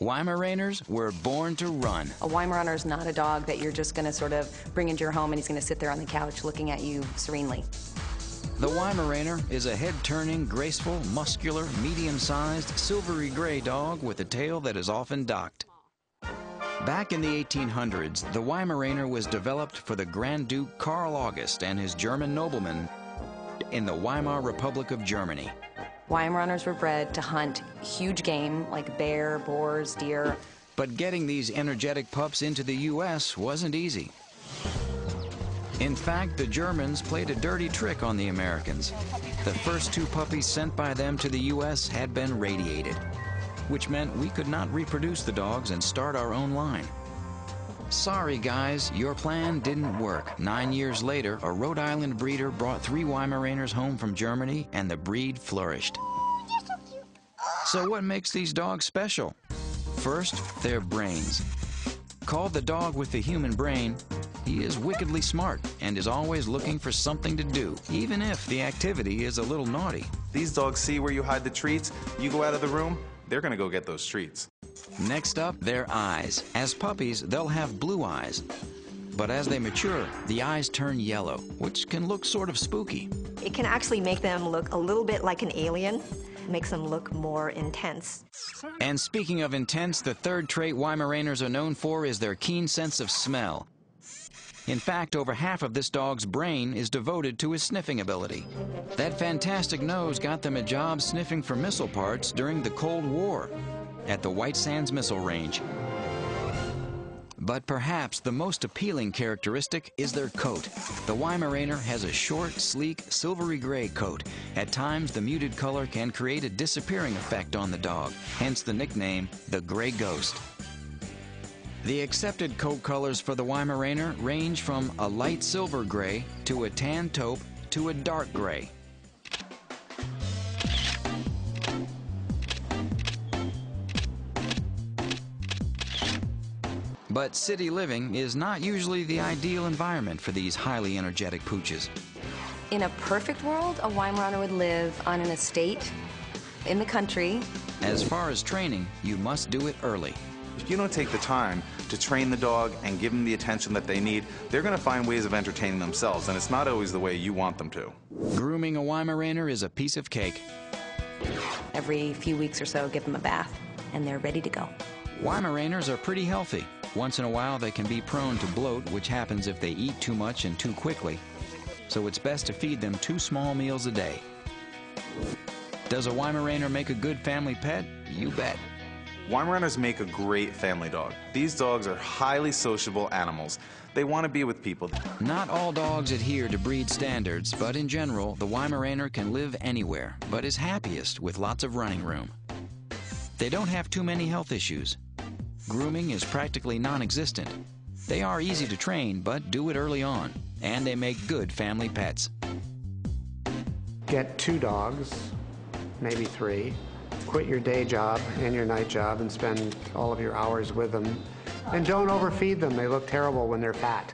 Weimaraners were born to run. A Weimaraner is not a dog that you're just going to sort of bring into your home and he's going to sit there on the couch looking at you serenely. The Weimaraner is a head-turning, graceful, muscular, medium-sized, silvery gray dog with a tail that is often docked. Back in the 1800s, the Weimaraner was developed for the Grand Duke Karl August and his German noblemen in the Weimar Republic of Germany. Weimaraners were bred to hunt huge game like bear, boars, deer. But getting these energetic pups into the U.S. wasn't easy. In fact, the Germans played a dirty trick on the Americans. The first 2 puppies sent by them to the U.S. had been radiated, which meant we could not reproduce the dogs and start our own line. Sorry guys, your plan didn't work. 9 years later, a Rhode Island breeder brought 3 Weimaraners home from Germany and the breed flourished. So what makes these dogs special? First, their brains. Called the dog with the human brain, he is wickedly smart and is always looking for something to do, even if the activity is a little naughty. These dogs see where you hide the treats, you go out of the room, they're gonna go get those treats. Next up, their eyes. As puppies, they'll have blue eyes. But as they mature, the eyes turn yellow, which can look sort of spooky. It can actually make them look a little bit like an alien. It makes them look more intense. And speaking of intense, the third trait Weimaraners are known for is their keen sense of smell. In fact, over half of this dog's brain is devoted to his sniffing ability. That fantastic nose got them a job sniffing for missile parts during the Cold War at the White Sands Missile Range. But perhaps the most appealing characteristic is their coat. The Weimaraner has a short, sleek, silvery gray coat. At times, the muted color can create a disappearing effect on the dog, hence the nickname, the Gray Ghost. The accepted coat colors for the Weimaraner range from a light silver gray to a tan taupe to a dark gray. But city living is not usually the ideal environment for these highly energetic pooches. In a perfect world, a Weimaraner would live on an estate in the country. As far as training, you must do it early. If you don't take the time to train the dog and give them the attention that they need, they're going to find ways of entertaining themselves, and it's not always the way you want them to. Grooming a Weimaraner is a piece of cake. Every few weeks or so, give them a bath, and they're ready to go. Weimaraners are pretty healthy. Once in a while, they can be prone to bloat, which happens if they eat too much and too quickly. So it's best to feed them 2 small meals a day. Does a Weimaraner make a good family pet? You bet. Weimaraners make a great family dog. These dogs are highly sociable animals. They want to be with people. Not all dogs adhere to breed standards, but in general, the Weimaraner can live anywhere, but is happiest with lots of running room. They don't have too many health issues. Grooming is practically non-existent. They are easy to train, but do it early on, and they make good family pets. Get 2 dogs, maybe 3. Quit your day job and your night job and spend all of your hours with them. And don't overfeed them. They look terrible when they're fat.